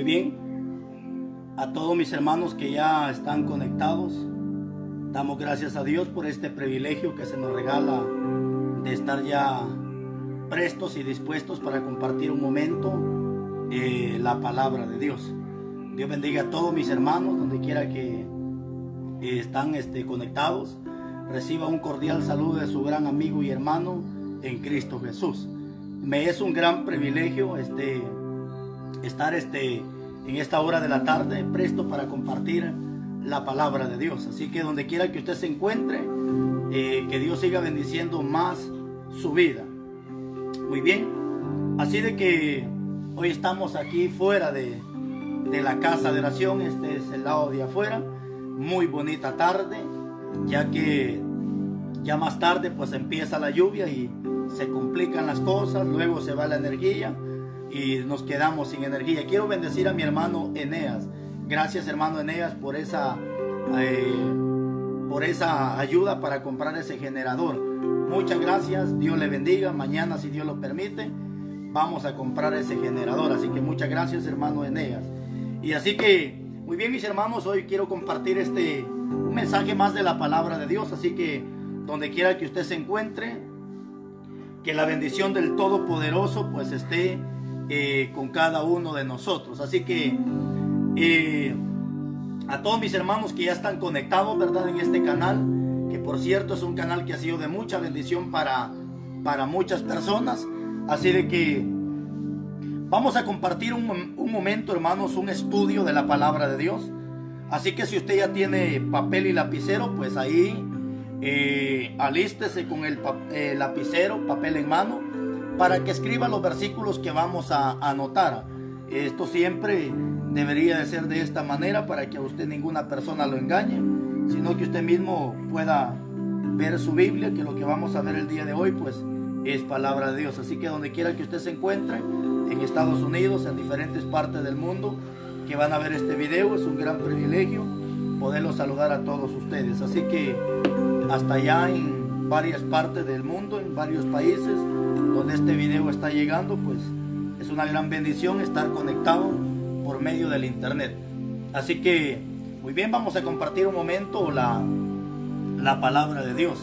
bien, a todos mis hermanos que ya están conectados, damos gracias a Dios por este privilegio que se nos regala de estar ya prestos y dispuestos para compartir un momento la palabra de Dios. Dios bendiga a todos mis hermanos, donde quiera que están conectados. Reciba un cordial saludo de su gran amigo y hermano en Cristo Jesús. Me es un gran privilegio estar en esta hora de la tarde presto para compartir la palabra de Dios. Así que donde quiera que usted se encuentre, que Dios siga bendiciendo más su vida. Muy bien, así de que hoy estamos aquí fuera de la casa de oración. Este es el lado de afuera. Muy bonita tarde, ya que ya más tarde pues empieza la lluvia y se complican las cosas, luego se va la energía y nos quedamos sin energía. Quiero bendecir a mi hermano Eneas. Gracias, hermano Eneas, por esa ayuda para comprar ese generador. Muchas gracias, Dios le bendiga. Mañana, si Dios lo permite, vamos a comprar ese generador. Así que muchas gracias, hermano Eneas. Y así que, muy bien, mis hermanos, hoy quiero compartir un mensaje más de la palabra de Dios. Así que donde quiera que usted se encuentre, que la bendición del Todopoderoso pues esté con cada uno de nosotros. Así que a todos mis hermanos que ya están conectados, ¿verdad?, en este canal, que por cierto es un canal que ha sido de mucha bendición para muchas personas. Así de que vamos a compartir un momento, hermanos, un estudio de la palabra de Dios. Así que si usted ya tiene papel y lapicero, pues ahí alístese con el lapicero, papel en mano, para que escriba los versículos que vamos a anotar. Esto siempre debería de ser de esta manera, para que a usted ninguna persona lo engañe, sino que usted mismo pueda ver su Biblia, que lo que vamos a ver el día de hoy pues es palabra de Dios. Así que donde quiera que usted se encuentre, en Estados Unidos, en diferentes partes del mundo que van a ver este video, es un gran privilegio poderlos saludar a todos ustedes. Así que hasta allá en varias partes del mundo, en varios países donde este video está llegando, pues es una gran bendición estar conectado por medio del internet. Así que muy bien, vamos a compartir un momento la palabra de Dios.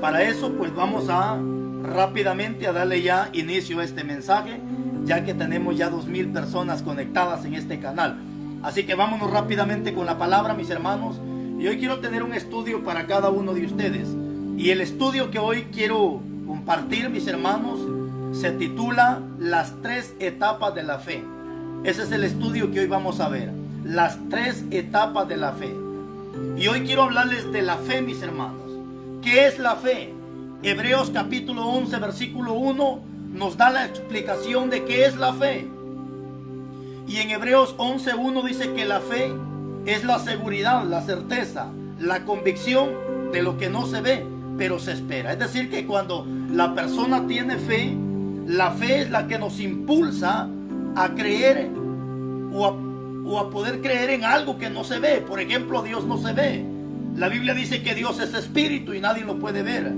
Para eso pues vamos a rápidamente a darle ya inicio a este mensaje, ya que tenemos ya 2000 personas conectadas en este canal. Así que vámonos rápidamente con la palabra, mis hermanos. Y hoy quiero tener un estudio para cada uno de ustedes. Y el estudio que hoy quiero compartir, mis hermanos, se titula Las 3 etapas de la fe. Ese es el estudio que hoy vamos a ver. Las 3 etapas de la fe. Y hoy quiero hablarles de la fe, mis hermanos. ¿Qué es la fe? Hebreos capítulo 11, versículo 1 nos da la explicación de qué es la fe. Y en Hebreos 11:1 dice que la fe es la seguridad, la certeza, la convicción de lo que no se ve, pero se espera. Es decir, que cuando la persona tiene fe, la fe es la que nos impulsa a creer o a poder creer en algo que no se ve. Por ejemplo, Dios no se ve. La Biblia dice que Dios es espíritu y nadie lo puede ver.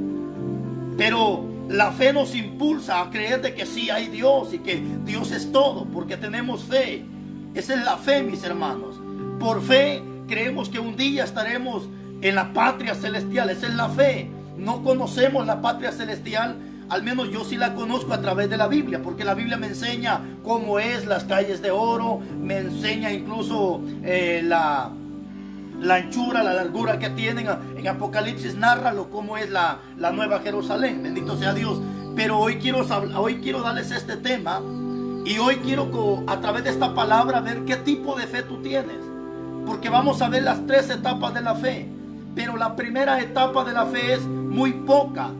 Pero la fe nos impulsa a creer de que sí hay Dios y que Dios es todo, porque tenemos fe. Esa es la fe, mis hermanos. Por fe creemos que un día estaremos en la patria celestial. Esa es la fe. No conocemos la patria celestial, al menos yo sí la conozco a través de la Biblia, porque la Biblia me enseña cómo es las calles de oro, me enseña incluso la anchura, la largura que tienen. En Apocalipsis nárralo cómo es la nueva Jerusalén. Bendito sea Dios. Pero hoy quiero darles este tema, y hoy quiero a través de esta palabra ver qué tipo de fe tú tienes, porque vamos a ver las 3 etapas de la fe. Pero la primera etapa de la fe es muy poca,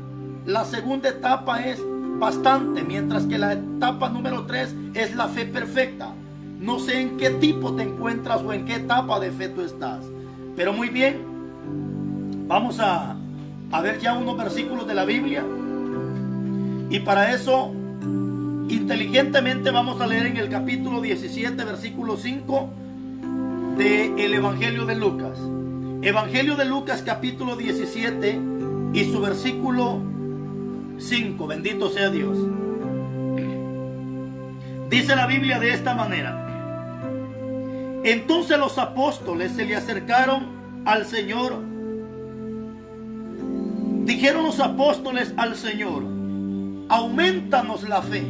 la segunda etapa es bastante, mientras que la etapa número 3 es la fe perfecta. No sé en qué tipo te encuentras o en qué etapa de fe tú estás. Pero muy bien, vamos a ver ya unos versículos de la Biblia. Y para eso, inteligentemente vamos a leer en el capítulo 17, versículo 5 del Evangelio de Lucas. Evangelio de Lucas, capítulo 17 y su versículo 5. Bendito sea Dios. Dice la Biblia de esta manera: Entonces los apóstoles se le acercaron al Señor. Dijeron los apóstoles al Señor: aumentanos la fe.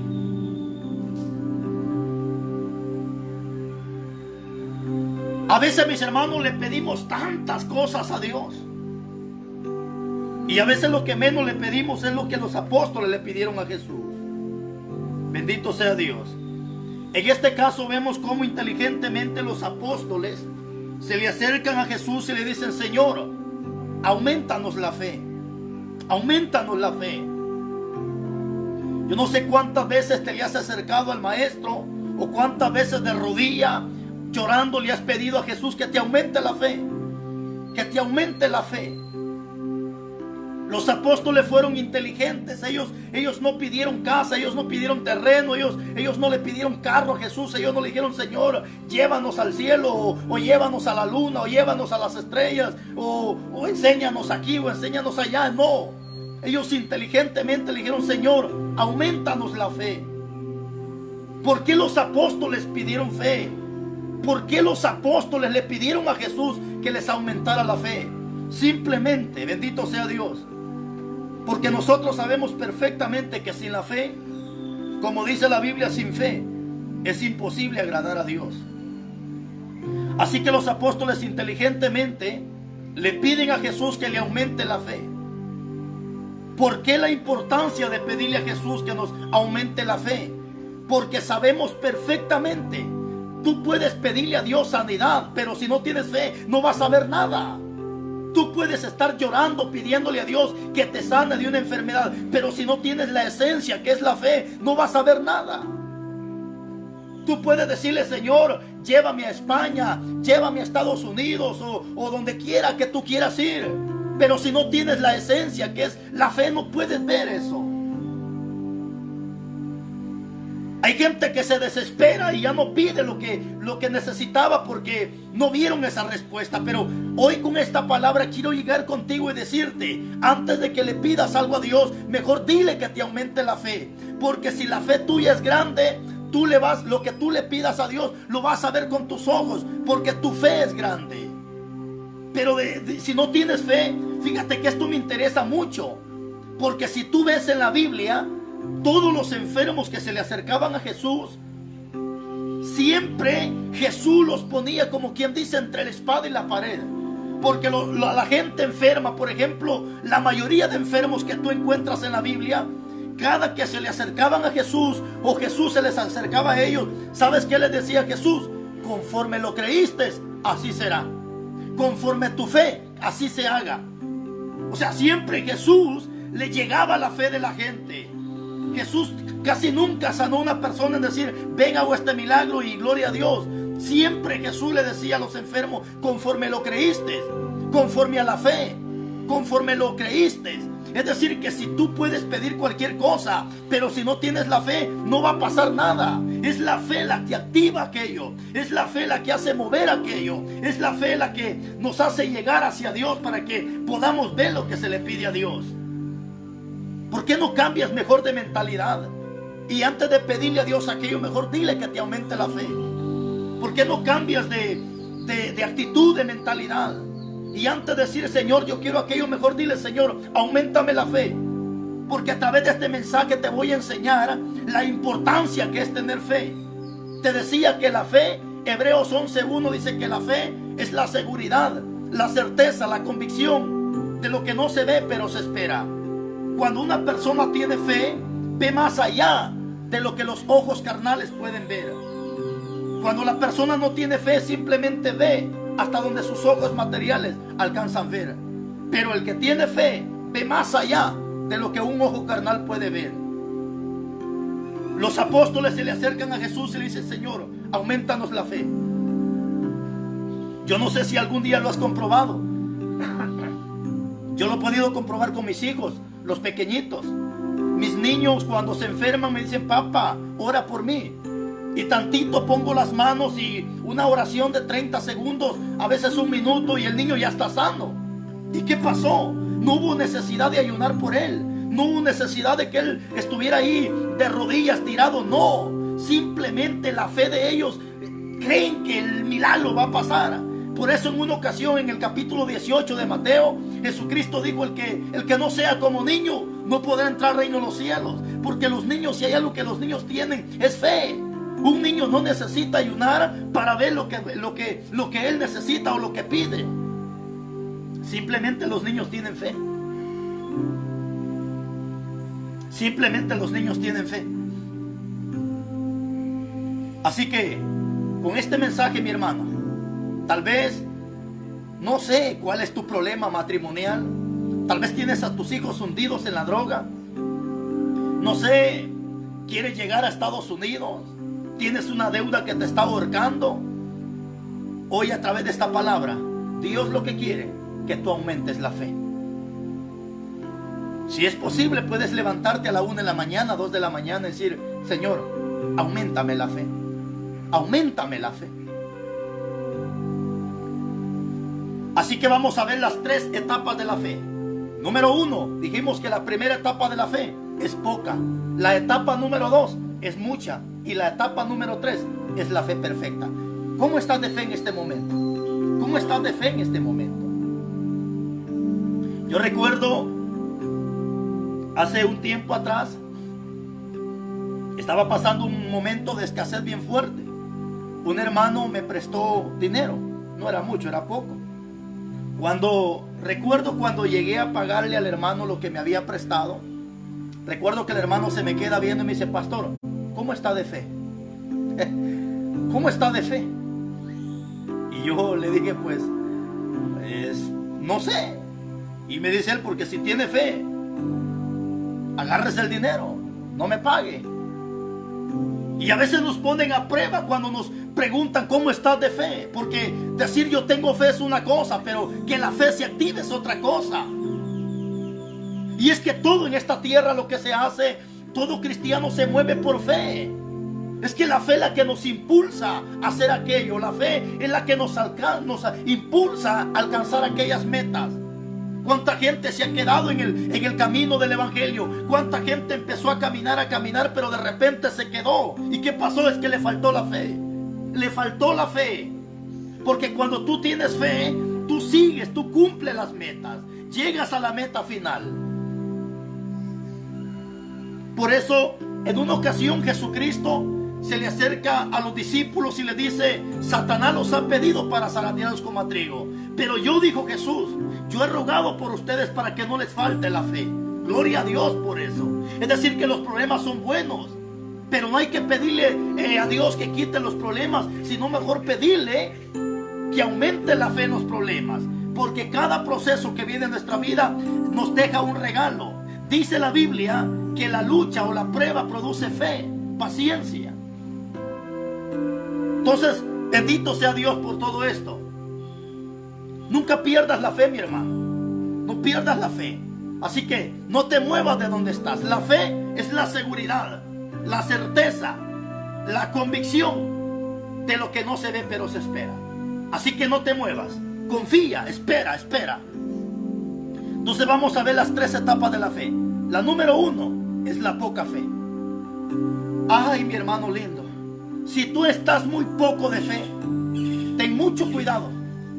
A veces, mis hermanos, le pedimos tantas cosas a Dios, y a veces lo que menos le pedimos es lo que los apóstoles le pidieron a Jesús. Bendito sea Dios. En este caso vemos cómo inteligentemente los apóstoles se le acercan a Jesús y le dicen: Señor, aumentanos la fe. Aumentanos la fe. Yo no sé cuántas veces te le has acercado al Maestro, o cuántas veces de rodilla, llorando, le has pedido a Jesús que te aumente la fe. Que te aumente la fe. Los apóstoles fueron inteligentes. Ellos no pidieron casa, ellos no pidieron terreno, ellos no le pidieron carro a Jesús. Ellos no le dijeron: Señor, llévanos al cielo, o llévanos a la luna, o llévanos a las estrellas, o enséñanos aquí, o enséñanos allá. No, ellos inteligentemente le dijeron: Señor, aumentanos la fe. ¿Por qué los apóstoles pidieron fe? ¿Por qué los apóstoles le pidieron a Jesús que les aumentara la fe? Simplemente, bendito sea Dios, porque nosotros sabemos perfectamente que sin la fe, como dice la Biblia, sin fe es imposible agradar a Dios. Así que los apóstoles inteligentemente le piden a Jesús que le aumente la fe. ¿Por qué la importancia de pedirle a Jesús que nos aumente la fe? Porque sabemos perfectamente, tú puedes pedirle a Dios sanidad, pero si no tienes fe no vas a ver nada. Tú puedes estar llorando pidiéndole a Dios que te sane de una enfermedad, pero si no tienes la esencia que es la fe, no vas a ver nada. Tú puedes decirle: Señor, llévame a España, llévame a Estados Unidos, o donde quiera que tú quieras ir, pero si no tienes la esencia que es la fe, no puedes ver eso. Hay gente que se desespera y ya no pide lo que necesitaba porque no vieron esa respuesta. Pero hoy con esta palabra quiero llegar contigo y decirte: antes de que le pidas algo a Dios, mejor dile que te aumente la fe. Porque si la fe tuya es grande, lo que tú le pidas a Dios lo vas a ver con tus ojos, porque tu fe es grande. Pero si no tienes fe, fíjate que esto me interesa mucho, porque si tú ves en la Biblia, todos los enfermos que se le acercaban a Jesús, siempre Jesús los ponía, como quien dice, entre la espada y la pared. Porque la gente enferma, por ejemplo, la mayoría de enfermos que tú encuentras en la Biblia, cada que se le acercaban a Jesús, o Jesús se les acercaba a ellos, ¿sabes qué les decía Jesús? Conforme lo creíste, así será. Conforme tu fe, así se haga. O sea, siempre Jesús le llegaba la fe de la gente. Jesús casi nunca sanó a una persona en decir: ven, hago este milagro y gloria a Dios. Siempre Jesús le decía a los enfermos: conforme lo creíste, conforme a la fe, conforme lo creíste. Es decir, que si tú puedes pedir cualquier cosa, pero si no tienes la fe, no va a pasar nada. Es la fe la que activa aquello, es la fe la que hace mover aquello, es la fe la que nos hace llegar hacia Dios para que podamos ver lo que se le pide a Dios. ¿Por qué no cambias mejor de mentalidad? Y antes de pedirle a Dios aquello, mejor dile que te aumente la fe. ¿Por qué no cambias de actitud, de mentalidad? Y antes de decir: Señor, yo quiero aquello, mejor dile: Señor, auméntame la fe. Porque a través de este mensaje te voy a enseñar la importancia que es tener fe. Te decía que la fe, Hebreos 11:1 dice que la fe es la seguridad, la certeza, la convicción de lo que no se ve pero se espera. Cuando una persona tiene fe, ve más allá de lo que los ojos carnales pueden ver. Cuando la persona no tiene fe, simplemente ve hasta donde sus ojos materiales alcanzan a ver. Pero el que tiene fe, ve más allá de lo que un ojo carnal puede ver. Los apóstoles se le acercan a Jesús y le dicen: Señor, aumentanos la fe. Yo no sé si algún día lo has comprobado. Yo lo he podido comprobar con mis hijos, los pequeñitos. Mis niños, cuando se enferman, me dicen: papá, ora por mí. Y tantito pongo las manos y una oración de 30 segundos, a veces 1 minuto, y el niño ya está sano. ¿Y qué pasó? No hubo necesidad de ayunar por él. No hubo necesidad de que él estuviera ahí de rodillas tirado. No, simplemente la fe de ellos creen que el milagro va a pasar. Por eso en una ocasión, en el capítulo 18 de Mateo, Jesucristo dijo: el que no sea como niño no podrá entrar al reino de los cielos. Porque los niños, si hay algo que los niños tienen, es fe. Un niño no necesita ayunar para ver lo que él necesita o lo que pide. Simplemente los niños tienen fe. Simplemente los niños tienen fe. Así que con este mensaje, mi hermano, tal vez no sé cuál es tu problema matrimonial. Tal vez tienes a tus hijos hundidos en la droga. No sé, quieres llegar a Estados Unidos. Tienes una deuda que te está ahorcando. Hoy, a través de esta palabra, Dios lo que quiere que tú aumentes la fe. Si es posible, puedes levantarte a la 1 de la mañana, 2 de la mañana y decir: Señor, auméntame la fe. Auméntame la fe. Así que vamos a ver las 3 etapas de la fe. Número 1, dijimos que la primera etapa de la fe es poca. La etapa número 2 es mucha. Y la etapa número 3 es la fe perfecta. ¿Cómo estás de fe en este momento? ¿Cómo estás de fe en este momento? Yo recuerdo hace un tiempo atrás, estaba pasando un momento de escasez bien fuerte. Un hermano me prestó dinero. No era mucho, era poco. Recuerdo cuando llegué a pagarle al hermano lo que me había prestado, recuerdo que el hermano se me queda viendo y me dice: pastor, ¿cómo está de fe? ¿Cómo está de fe? Y yo le dije: pues no sé. Y me dice él: porque si tiene fe, agárrese el dinero, no me pague. Y a veces nos ponen a prueba cuando nos preguntan: ¿cómo estás de fe? Porque decir yo tengo fe es una cosa, pero que la fe se active es otra cosa. Y es que todo en esta tierra, lo que se hace, todo cristiano se mueve por fe. Es que la fe es la que nos impulsa a hacer aquello. La fe es la que nos impulsa a alcanzar aquellas metas. ¿Cuánta gente se ha quedado en el camino del evangelio? ¿Cuánta gente empezó a caminar, pero de repente se quedó? ¿Y qué pasó? Es que le faltó la fe. Le faltó la fe. Porque cuando tú tienes fe, tú sigues, tú cumples las metas. Llegas a la meta final. Por eso, en una ocasión Jesucristo se le acerca a los discípulos y le dice: Satanás los ha pedido para zarandearlos como a trigo, pero yo, dijo Jesús, yo he rogado por ustedes para que no les falte la fe. Gloria a Dios por eso. Es decir, que los problemas son buenos, pero no hay que pedirle a Dios que quite los problemas, sino mejor pedirle que aumente la fe en los problemas, porque cada proceso que viene en nuestra vida nos deja un regalo. Dice la Biblia que la lucha o la prueba produce fe, paciencia. Entonces, bendito sea Dios por todo esto. Nunca pierdas la fe, mi hermano. No pierdas la fe. Así que no te muevas de donde estás. La fe es la seguridad, la certeza, la convicción de lo que no se ve pero se espera. Así que no te muevas. Confía, espera. Entonces vamos a ver las 3 etapas de la fe. La número 1 es la poca fe. Ay, mi hermano lindo, si tú estás muy poco de fe, ten mucho cuidado,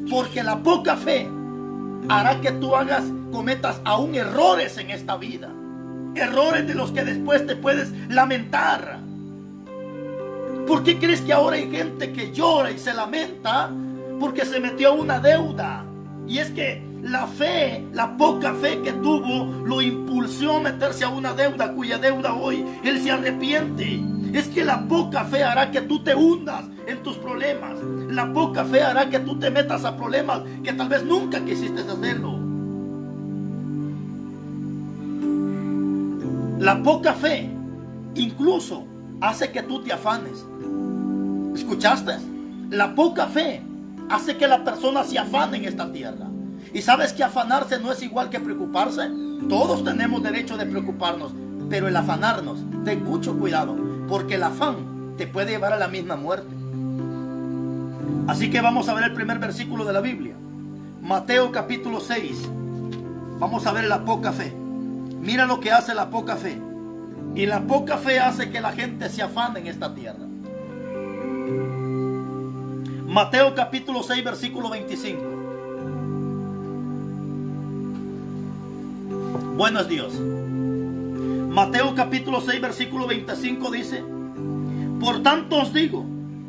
porque la poca fe hará que tú cometas aún errores en esta vida. Errores de los que después te puedes lamentar. ¿Por qué crees que ahora hay gente que llora y se lamenta? Porque se metió a una deuda. Y es que la fe, la poca fe que tuvo, lo impulsó a meterse a una deuda, cuya deuda hoy él se arrepiente. Es que la poca fe hará que tú te hundas en tus problemas. La poca fe hará que tú te metas a problemas que tal vez nunca quisiste hacerlo. La poca fe incluso hace que tú te afanes. ¿Escuchaste? La poca fe hace que la persona se afane en esta tierra. Y sabes que afanarse no es igual que preocuparse. Todos tenemos derecho de preocuparnos, pero el afanarnos, ten mucho cuidado, porque el afán te puede llevar a la misma muerte. Así que vamos a ver el primer versículo de la Biblia, Mateo capítulo 6. Vamos a ver la poca fe. Mira lo que hace la poca fe. Y la poca fe hace que la gente se afane en esta tierra. Mateo capítulo 6, versículo 25. Bueno es Dios. Mateo capítulo 6, versículo 25 dice: por tanto os digo,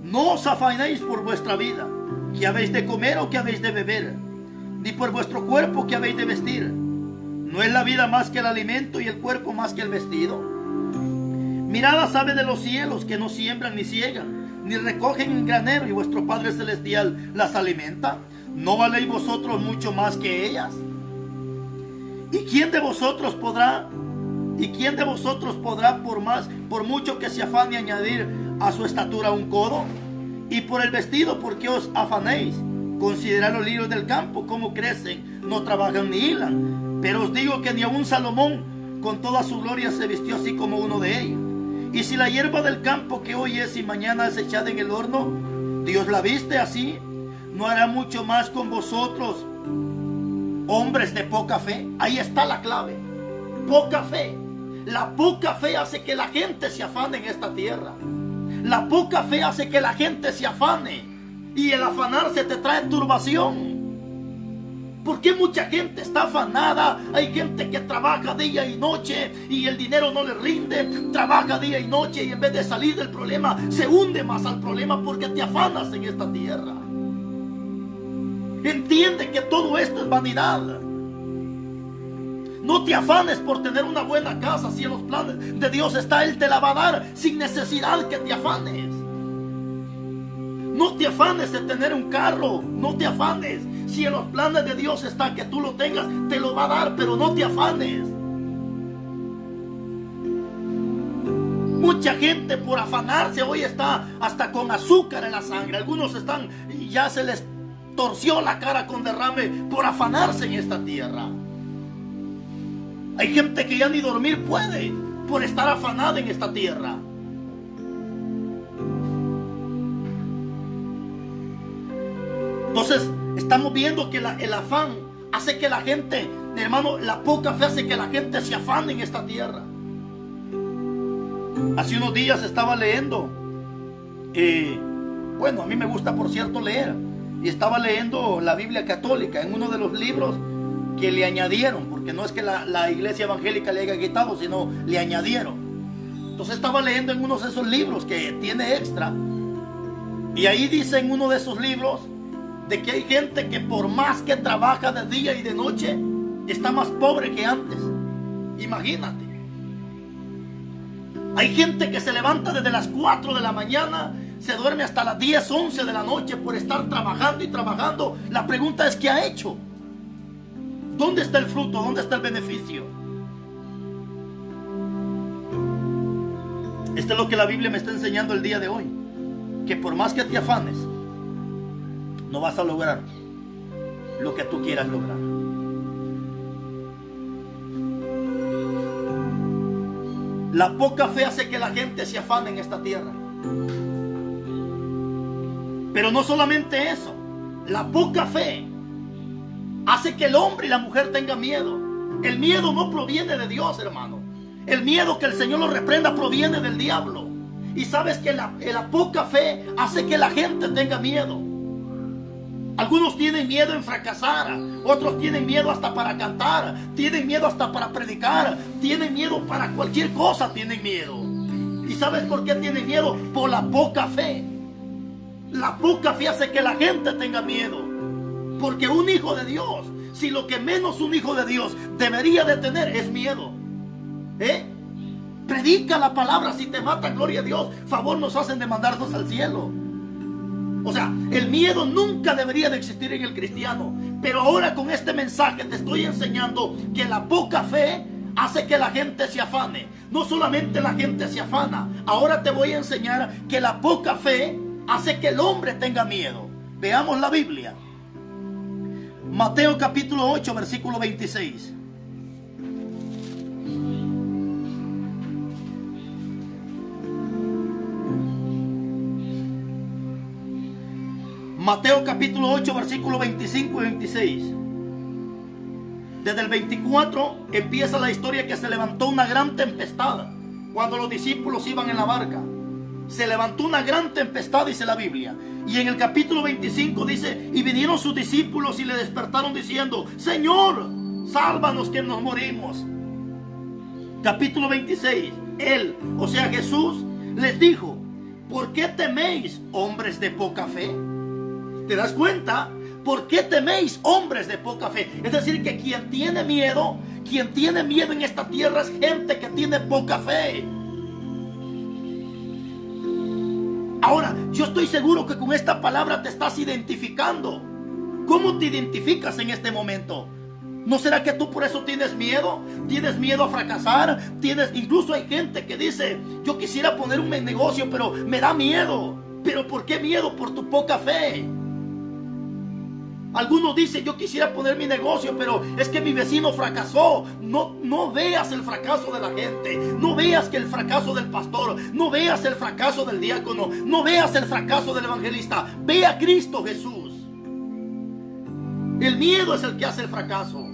no os afanéis por vuestra vida, que habéis de comer o que habéis de beber, ni por vuestro cuerpo que habéis de vestir. ¿No es la vida más que el alimento y el cuerpo más que el vestido? Mirad las aves de los cielos, que no siembran ni ciegan, ni recogen en granero, y vuestro Padre Celestial las alimenta. ¿No valéis vosotros mucho más que ellas? ¿Y quién de vosotros podrá por mucho que se afane, añadir a su estatura un codo? Y por el vestido, ¿por qué os afanéis? Considerad los lirios del campo, cómo crecen, no trabajan ni hilan. Pero os digo que ni aun Salomón con toda su gloria se vistió así como uno de ellos. Y si la hierba del campo, que hoy es y mañana es echada en el horno, Dios la viste así, ¿no hará mucho más con vosotros, hombres de poca fe? Ahí está la clave. Poca fe. La poca fe hace que la gente se afane en esta tierra. La poca fe hace que la gente se afane. Y el afanarse te trae turbación. ¿Por qué mucha gente está afanada? Hay gente que trabaja día y noche y el dinero no le rinde. Trabaja día y noche y en vez de salir del problema se hunde más al problema porque te afanas en esta tierra. Entiende que todo esto es vanidad. No te afanes por tener una buena casa. Si en los planes de Dios está, Él te la va a dar sin necesidad que te afanes. No te afanes de tener un carro. No te afanes. Si en los planes de Dios está que tú lo tengas, te lo va a dar, pero no te afanes. Mucha gente por afanarse hoy está hasta con azúcar en la sangre. Algunos están, ya se les torció la cara con derrame por afanarse en esta tierra. Hay gente que ya ni dormir puede por estar afanada en esta tierra. Entonces estamos viendo que el afán hace que la gente, hermano, la poca fe hace que la gente se afane en esta tierra. Hace unos días estaba leyendo, bueno, a mí me gusta por cierto leer, y estaba leyendo la Biblia católica en uno de los libros que le añadieron, porque no es que la iglesia evangélica le haya quitado, sino le añadieron. Entonces estaba leyendo en uno de esos libros que tiene extra, y ahí dice en uno de esos libros de que hay gente que por más que trabaja de día y de noche está más pobre que antes. Imagínate. Hay gente que se levanta desde las 4 de la mañana, se duerme hasta las 10, 11 de la noche por estar trabajando y trabajando. La pregunta es, ¿qué ha hecho? ¿Dónde está el fruto? ¿Dónde está el beneficio? Esto es lo que la Biblia me está enseñando el día de hoy. Que por más que te afanes, no vas a lograr lo que tú quieras lograr. La poca fe hace que la gente se afane en esta tierra. Pero no solamente eso. La poca fe hace que el hombre y la mujer tengan miedo. El miedo no proviene de Dios, hermano. El miedo, que el Señor lo reprenda, proviene del diablo. Y sabes que la poca fe hace que la gente tenga miedo. Algunos tienen miedo en fracasar, otros tienen miedo hasta para cantar, tienen miedo hasta para predicar, tienen miedo para cualquier cosa, tienen miedo. ¿Y sabes por qué tienen miedo? Por la poca fe. La poca fe hace que la gente tenga miedo. Porque un hijo de Dios, si lo que menos un hijo de Dios debería de tener es miedo, predica la palabra. Si te mata, gloria a Dios, favor nos hacen de mandarnos al cielo. O sea, el miedo nunca debería de existir en el cristiano. Pero ahora con este mensaje te estoy enseñando que la poca fe hace que la gente se afane. No solamente la gente se afana, ahora te voy a enseñar que la poca fe hace que el hombre tenga miedo. Veamos la Biblia. Mateo capítulo 8, versículo 26. Mateo capítulo 8, versículo 25 y 26. Desde el 24 empieza la historia que se levantó una gran tempestad cuando los discípulos iban en la barca. se levantó una gran tempestad, dice la Biblia. Y en el capítulo 25 dice, y vinieron sus discípulos y le despertaron diciendo, Señor, sálvanos que nos morimos. Capítulo 26, él, o sea Jesús, les dijo, ¿por qué teméis, hombres de poca fe? ¿Te das cuenta? ¿Por qué teméis, hombres de poca fe? Es decir, que quien tiene miedo en esta tierra es gente que tiene poca fe. Ahora, yo estoy seguro que con esta palabra te estás identificando. ¿Cómo te identificas en este momento? ¿No será que tú por eso tienes miedo? ¿Tienes miedo a fracasar? Incluso hay gente que dice, yo quisiera poner un negocio, pero me da miedo. ¿Pero por qué miedo? Por tu poca fe. Algunos dicen, yo quisiera poner mi negocio, pero es que mi vecino fracasó. No veas el fracaso de la gente. No veas que el fracaso del pastor. No veas el fracaso del diácono. No veas el fracaso del evangelista. Ve a Cristo Jesús. El miedo es el que hace el fracaso.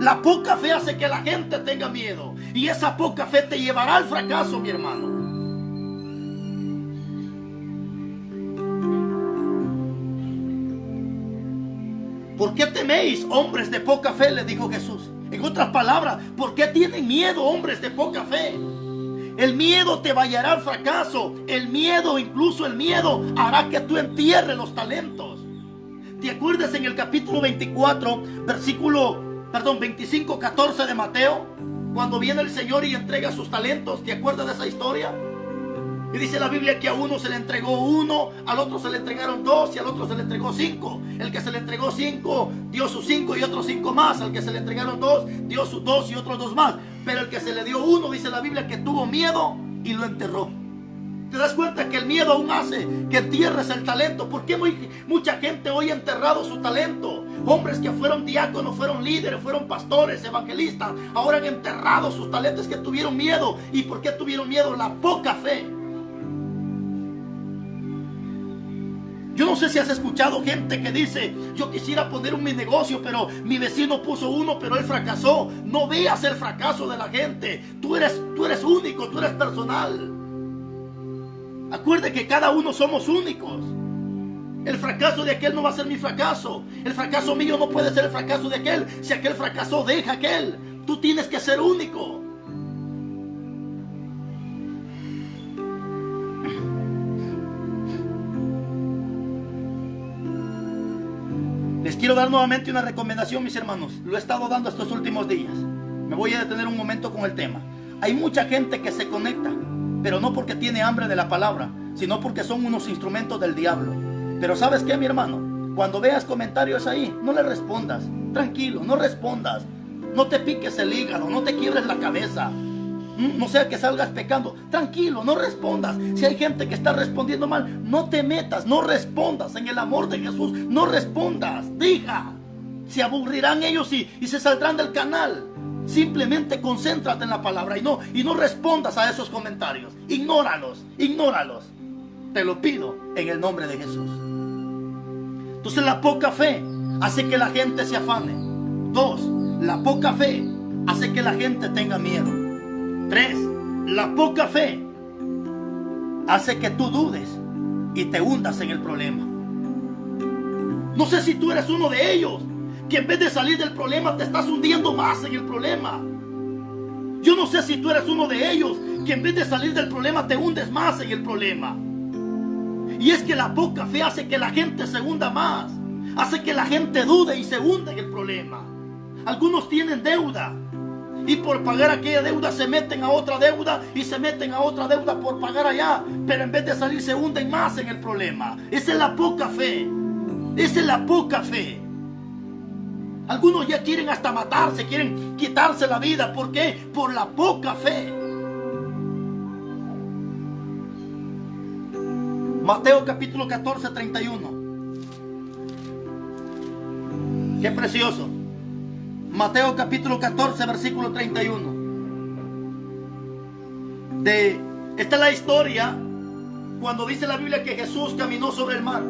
La poca fe hace que la gente tenga miedo. Y esa poca fe te llevará al fracaso, mi hermano. ¿Por qué teméis, hombres de poca fe? Le dijo Jesús. En otras palabras, ¿por qué tienen miedo, hombres de poca fe? El miedo te va a llevar al fracaso. El miedo, incluso el miedo, hará que tú entierres los talentos. ¿Te acuerdas en el capítulo 24, 25, 14 de Mateo? Cuando viene el Señor y entrega sus talentos. ¿Te acuerdas de esa historia? Y dice la Biblia que a uno se le entregó 1, al otro se le entregaron 2 y al otro se le entregó 5. El que se le entregó 5 dio sus 5 y otros 5 más. Al que se le entregaron 2 dio sus 2 y otros 2 más. Pero el que se le dio 1, dice la Biblia que tuvo miedo y lo enterró. ¿Te das cuenta que el miedo aún hace que entierres el talento? ¿Por qué mucha gente hoy ha enterrado su talento? Hombres que fueron diáconos, fueron líderes, fueron pastores, evangelistas, ahora han enterrado sus talentos, que tuvieron miedo. ¿Y por qué tuvieron miedo? La poca fe. Yo no sé si has escuchado gente que dice, yo quisiera poner mi negocio, pero mi vecino puso 1, pero él fracasó. No veas el fracaso de la gente. Tú eres único, tú eres personal. Acuerde que cada uno somos únicos. El fracaso de aquel no va a ser mi fracaso. El fracaso mío no puede ser el fracaso de aquel. Si aquel fracasó, deja aquel. Tú tienes que ser único. Les quiero dar nuevamente una recomendación, mis hermanos. Lo he estado dando estos últimos días. Me voy a detener un momento con el tema. Hay mucha gente que se conecta, pero no porque tiene hambre de la palabra, sino porque son unos instrumentos del diablo. Pero ¿sabes qué, mi hermano? Cuando veas comentarios ahí, no le respondas. Tranquilo, no respondas. No te piques el hígado, no te quiebres la cabeza. No sea que salgas pecando. Tranquilo, no respondas. Si hay gente que está respondiendo mal, no te metas, no respondas. En el amor de Jesús, no respondas. Deja. Se aburrirán ellos y se saldrán del canal. Simplemente concéntrate en la palabra y no respondas a esos comentarios. Ignóralos. Te lo pido en el nombre de Jesús. Entonces la poca fe hace que la gente se afane. 2, la poca fe hace que la gente tenga miedo. 3, la poca fe hace que tú dudes y te hundas en el problema. No sé si tú eres uno de ellos, que en vez de salir del problema te estás hundiendo más en el problema. Yo no sé si tú eres uno de ellos, que en vez de salir del problema te hundes más en el problema. Y es que la poca fe hace que la gente se hunda más, hace que la gente dude y se hunde en el problema. Algunos tienen deuda y por pagar aquella deuda se meten a otra deuda y se meten a otra deuda por pagar allá, pero en vez de salir se hunden más en el problema. Esa es la poca fe. Esa es la poca fe. Algunos ya quieren hasta matarse, quieren quitarse la vida. ¿Por qué? Por la poca fe. Mateo capítulo 14, 31. Qué precioso. Mateo capítulo 14, versículo 31. Esta es la historia cuando dice la Biblia que Jesús caminó sobre el mar.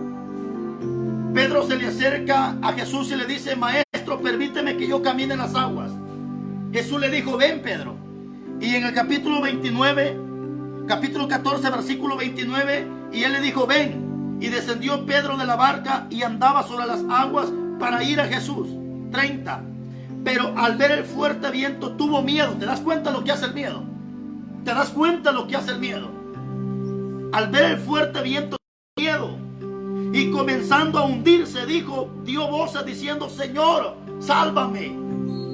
Pedro se le acerca a Jesús y le dice, Maestro, permíteme que yo camine en las aguas. Jesús le dijo, ven, Pedro. Y en el capítulo 29, capítulo 14, versículo 29, y él le dijo, ven. Y descendió Pedro de la barca y andaba sobre las aguas para ir a Jesús. 30. Pero al ver el fuerte viento tuvo miedo. ¿Te das cuenta lo que hace el miedo? ¿Te das cuenta lo que hace el miedo? Al ver el fuerte viento tuvo miedo. Y comenzando a hundirse, dio voces diciendo, Señor, sálvame.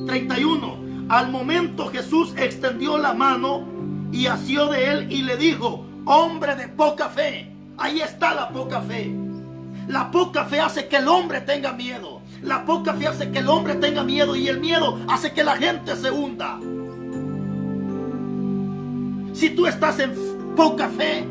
31. Al momento Jesús extendió la mano y asió de él y le dijo, hombre de poca fe. Ahí está la poca fe. La poca fe hace que el hombre tenga miedo. La poca fe hace que el hombre tenga miedo, y el miedo hace que la gente se hunda. Si tú estás en poca fe,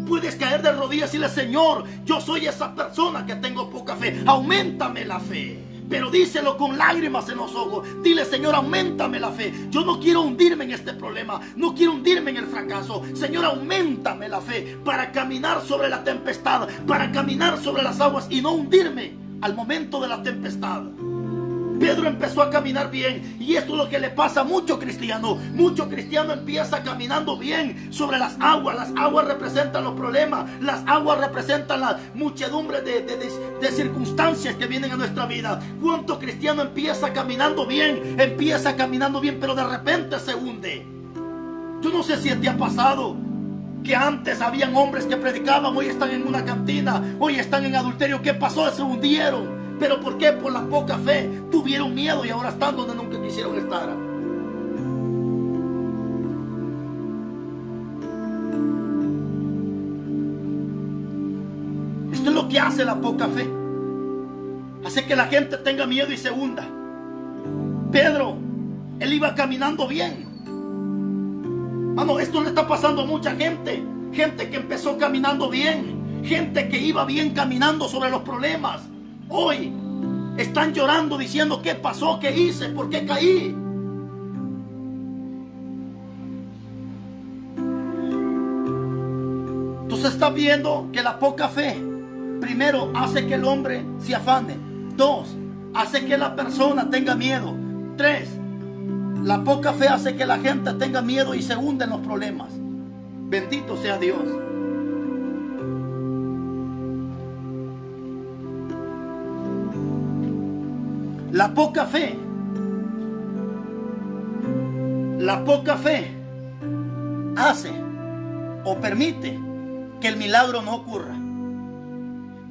puedes caer de rodillas y decirle, Señor, yo soy esa persona que tengo poca fe, auméntame la fe. Pero díselo con lágrimas en los ojos. Dile, Señor, auméntame la fe. Yo no quiero hundirme en este problema. No quiero hundirme en el fracaso. Señor, auméntame la fe para caminar sobre la tempestad, para caminar sobre las aguas y no hundirme al momento de la tempestad. Pedro empezó a caminar bien, y esto es lo que le pasa a mucho cristiano. Mucho cristiano empieza caminando bien sobre las aguas. Las aguas representan los problemas, las aguas representan la muchedumbre de circunstancias que vienen a nuestra vida. ¿Cuánto cristiano empieza caminando bien, pero de repente se hunde? Yo no sé si te ha pasado que antes habían hombres que predicaban, hoy están en una cantina, hoy están en adulterio. ¿Qué pasó? Se hundieron. ¿Pero por qué? Por la poca fe. Tuvieron miedo y ahora están donde nunca quisieron estar. Esto es lo que hace la poca fe. Hace que la gente tenga miedo y se hunda. Pedro, él iba caminando bien. Mano, esto le está pasando a mucha gente. Gente que empezó caminando bien. Gente que iba bien caminando sobre los problemas. Hoy están llorando diciendo, ¿qué pasó? ¿Qué hice? ¿Por qué caí? Entonces está viendo que la poca fe, primero, hace que el hombre se afane. 2, hace que la persona tenga miedo. 3, la poca fe hace que la gente tenga miedo y se hunde en los problemas. Bendito sea Dios. La poca fe hace o permite que el milagro no ocurra.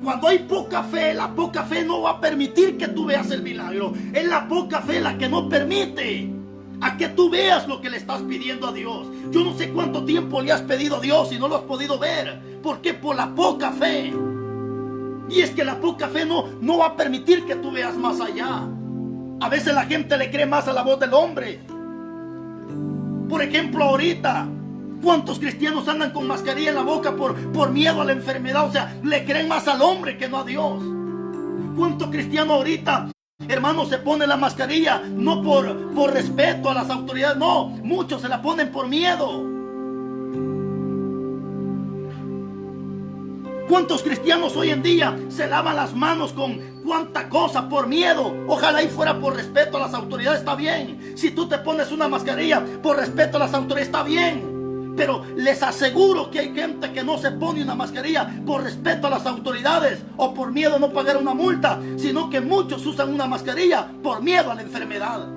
Cuando hay poca fe, la poca fe no va a permitir que tú veas el milagro. Es la poca fe la que no permite a que tú veas lo que le estás pidiendo a Dios. Yo no sé cuánto tiempo le has pedido a Dios y no lo has podido ver. ¿Por qué? Por la poca fe. Y es que la poca fe no va a permitir que tú veas más allá. A veces la gente le cree más a la voz del hombre. Por ejemplo, ahorita, ¿cuántos cristianos andan con mascarilla en la boca por miedo a la enfermedad? O sea, le creen más al hombre que no a Dios. ¿Cuántos cristianos ahorita, hermano, se ponen la mascarilla no por respeto a las autoridades? No, muchos se la ponen por miedo. ¿Cuántos cristianos hoy en día se lavan las manos con cuánta cosa por miedo? Ojalá y fuera por respeto a las autoridades, está bien. Si tú te pones una mascarilla por respeto a las autoridades, está bien. Pero les aseguro que hay gente que no se pone una mascarilla por respeto a las autoridades o por miedo a no pagar una multa, sino que muchos usan una mascarilla por miedo a la enfermedad.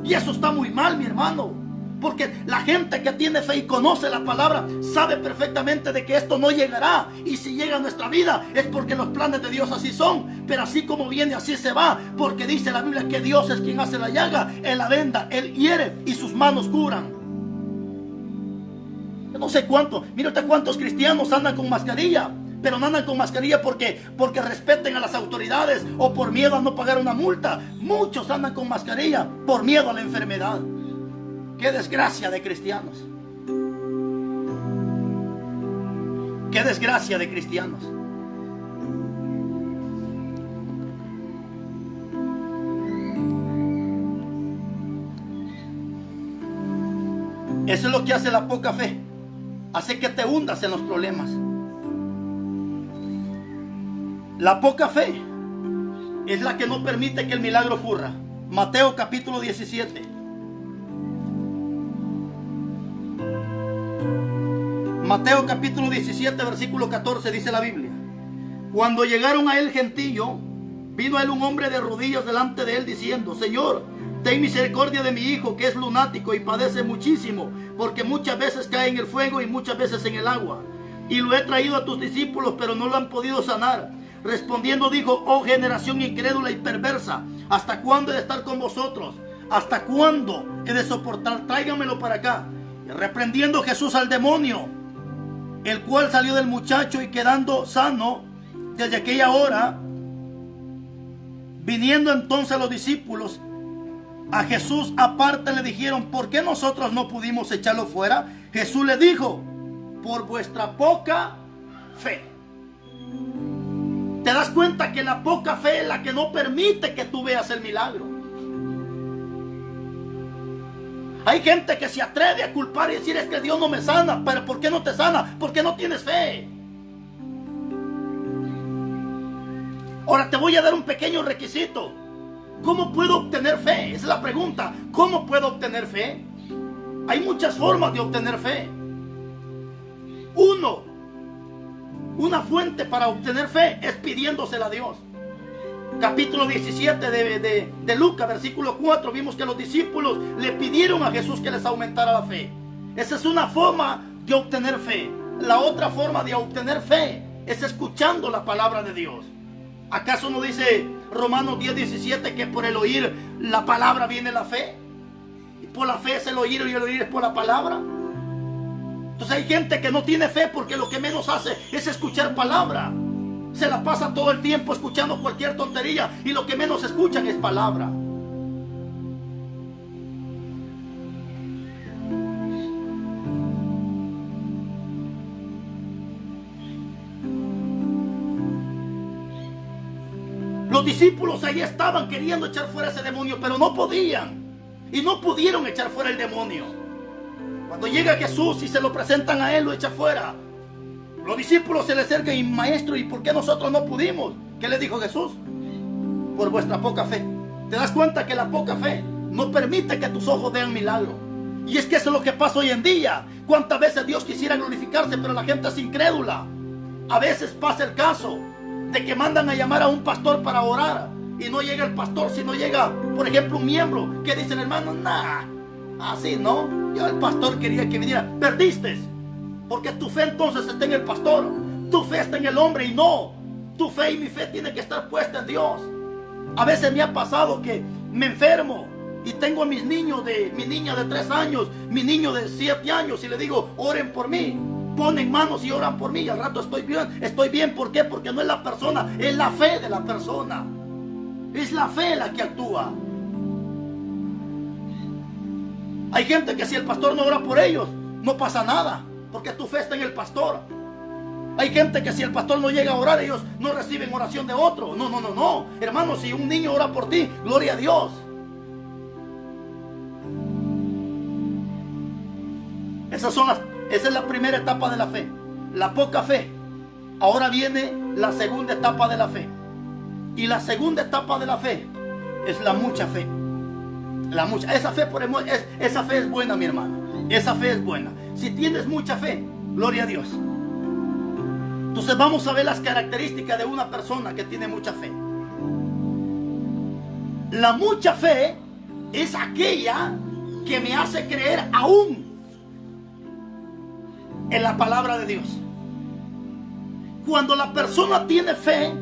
Y eso está muy mal, mi hermano. Porque la gente que tiene fe y conoce la palabra sabe perfectamente de que esto no llegará. Y si llega a nuestra vida es porque los planes de Dios así son. Pero así como viene, así se va. Porque dice la Biblia que Dios es quien hace la llaga, Él la venda, Él hiere y sus manos curan. Yo no sé cuánto. Mira usted cuántos cristianos andan con mascarilla. Pero no andan con mascarilla porque respeten a las autoridades o por miedo a no pagar una multa. Muchos andan con mascarilla por miedo a la enfermedad. ¡Qué desgracia de cristianos! ¡Qué desgracia de cristianos! Eso es lo que hace la poca fe. Hace que te hundas en los problemas. La poca fe es la que no permite que el milagro ocurra. Mateo capítulo 17. Mateo capítulo 17, versículo 14, dice la Biblia: cuando llegaron a él gentío, vino a él un hombre de rodillas delante de él diciendo: Señor, ten misericordia de mi hijo, que es lunático y padece muchísimo, porque muchas veces cae en el fuego y muchas veces en el agua. Y lo he traído a tus discípulos, pero no lo han podido sanar. Respondiendo dijo: oh generación incrédula y perversa, ¿hasta cuándo he de estar con vosotros? ¿Hasta cuándo he de soportar? Tráigamelo para acá. Y reprendiendo Jesús al demonio, el cual salió del muchacho, y quedando sano desde aquella hora, viniendo entonces los discípulos a Jesús aparte, le dijeron: ¿por qué nosotros no pudimos echarlo fuera? Jesús le dijo: por vuestra poca fe. ¿Te das cuenta que la poca fe es la que no permite que tú veas el milagro? Hay gente que se atreve a culpar y decir: es que Dios no me sana. ¿Pero por qué no te sana? Porque no tienes fe. Ahora te voy a dar un pequeño requisito. ¿Cómo puedo obtener fe? Esa es la pregunta. ¿Cómo puedo obtener fe? Hay muchas formas de obtener fe. Una fuente para obtener fe es pidiéndosela a Dios. Capítulo 17 de Lucas, versículo 4, vimos que los discípulos le pidieron a Jesús que les aumentara la fe. Esa es una forma de obtener fe. La otra forma de obtener fe es escuchando la palabra de Dios. ¿Acaso no dice Romanos 10:17 que por el oír la palabra viene la fe? Y por la fe es el oír, y el oír es por la palabra. Entonces hay gente que no tiene fe porque lo que menos hace es escuchar palabra. Se la pasan todo el tiempo escuchando cualquier tontería y lo que menos escuchan es palabra. Los discípulos ahí estaban queriendo echar fuera ese demonio, pero no podían. Y no pudieron echar fuera el demonio. Cuando llega Jesús y se lo presentan a él, lo echa fuera. Los discípulos se le acercan y: maestro, ¿y por qué nosotros no pudimos? ¿Qué le dijo Jesús? Por vuestra poca fe. ¿Te das cuenta que la poca fe no permite que tus ojos vean milagro? Y es que eso es lo que pasa hoy en día. ¿Cuántas veces Dios quisiera glorificarse, pero la gente es incrédula? A veces pasa el caso de que mandan a llamar a un pastor para orar y no llega el pastor, sino llega, por ejemplo, un miembro que dicen: hermano, así no, yo el pastor quería que viniera. Perdiste, porque tu fe entonces está en el pastor, tu fe está en el hombre, y no, tu fe y mi fe tiene que estar puesta en Dios. A veces me ha pasado que me enfermo y tengo a mi niña de 3 años, mi niño de 7 años, y le digo: oren por mí. Ponen manos y oran por mí, y al rato estoy bien. ¿Por qué? Porque no es la persona, es la fe de la persona. Es la fe la que actúa. Hay gente que si el pastor no ora por ellos, no pasa nada, porque tu fe está en el pastor. Hay gente que si el pastor no llega a orar, ellos no reciben oración de otro. No. Hermano, si un niño ora por ti, gloria a Dios. Esa es la primera etapa de la fe, la poca fe. Ahora viene la segunda etapa de la fe. Y la segunda etapa de la fe es la mucha fe. Esa fe es buena, mi hermano. Esa fe es buena. Si tienes mucha fe, gloria a Dios. Entonces vamos a ver las características de una persona que tiene mucha fe. La mucha fe es aquella que me hace creer aún en la palabra de Dios. Cuando la persona tiene fe,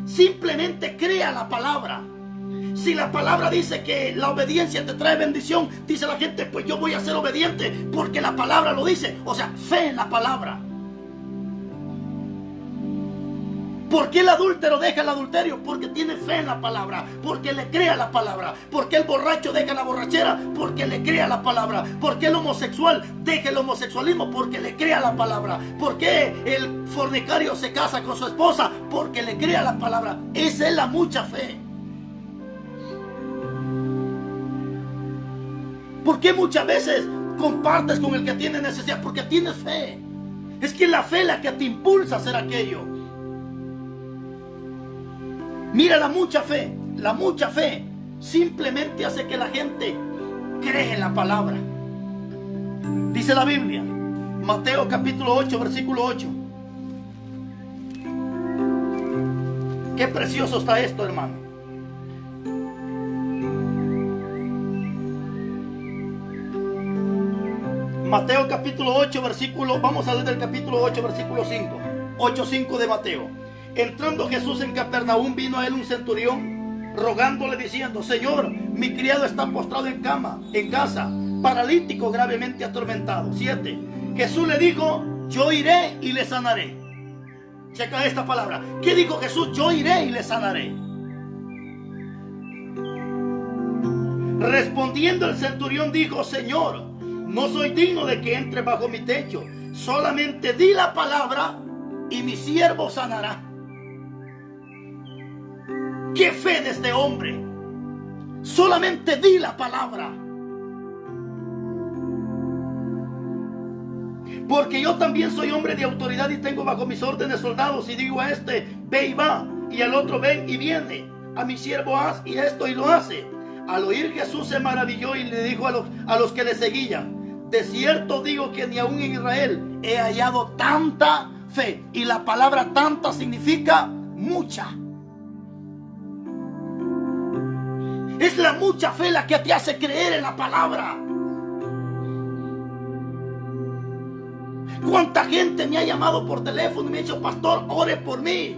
simplemente crea la palabra. Si la palabra dice que la obediencia te trae bendición, dice la gente: pues yo voy a ser obediente porque la palabra lo dice. O sea, fe en la palabra. ¿Por qué el adúltero deja el adulterio? Porque tiene fe en la palabra, porque le crea la palabra. ¿Por qué el borracho deja la borrachera? Porque le crea la palabra. ¿Por qué el homosexual deja el homosexualismo? Porque le crea la palabra. ¿Por qué el fornicario se casa con su esposa? Porque le crea la palabra. Esa es la mucha fe. ¿Por qué muchas veces compartes con el que tiene necesidad? Porque tienes fe. Es que la fe es la que te impulsa a hacer aquello. Mira, la mucha fe simplemente hace que la gente cree en la palabra. Dice la Biblia, Mateo capítulo 8, versículo 8. Qué precioso está esto, hermano. Mateo capítulo 8, versículo, vamos a leer del capítulo 8, versículo 5. 8:5 de Mateo. Entrando Jesús en Capernaum, vino a él un centurión, rogándole diciendo: Señor, mi criado está postrado en cama, en casa, paralítico, gravemente atormentado. 7. Jesús le dijo: yo iré y le sanaré. Checa esta palabra. ¿Qué dijo Jesús? Yo iré y le sanaré. Respondiendo el centurión dijo: Señor, no soy digno de que entre bajo mi techo. Solamente di la palabra y mi siervo sanará. ¡Qué fe de este hombre! Solamente di la palabra. Porque yo también soy hombre de autoridad y tengo bajo mis órdenes soldados, y digo a este: ve y va, y al otro: ven y viene. A mi siervo: haz y esto, y lo hace. Al oír Jesús se maravilló y le dijo a los que le seguían: de cierto digo que ni aún en Israel he hallado tanta fe. Y la palabra tanta significa mucha. Es la mucha fe la que te hace creer en la palabra. ¿Cuánta gente me ha llamado por teléfono y me ha dicho: pastor, ore por mí?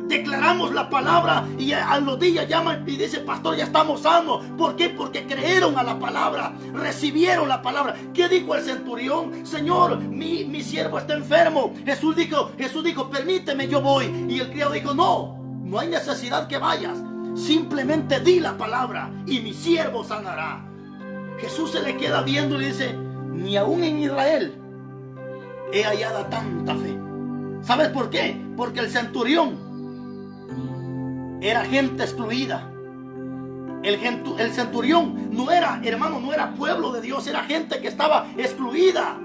Declaramos la palabra y a los días llaman y dicen: pastor, ya estamos sanos. ¿Por qué? Porque creyeron a la palabra, recibieron la palabra. ¿Qué dijo el centurión? Señor, mi siervo está enfermo. Jesús dijo: permíteme, yo voy. Y el criado dijo: no hay necesidad que vayas. Simplemente di la palabra y mi siervo sanará. Jesús se le queda viendo y le dice: ni aún en Israel he hallado tanta fe. ¿Sabes por qué? Porque el centurión era gente excluida. El centurión no era, hermano, no era pueblo de Dios, era gente que estaba excluida.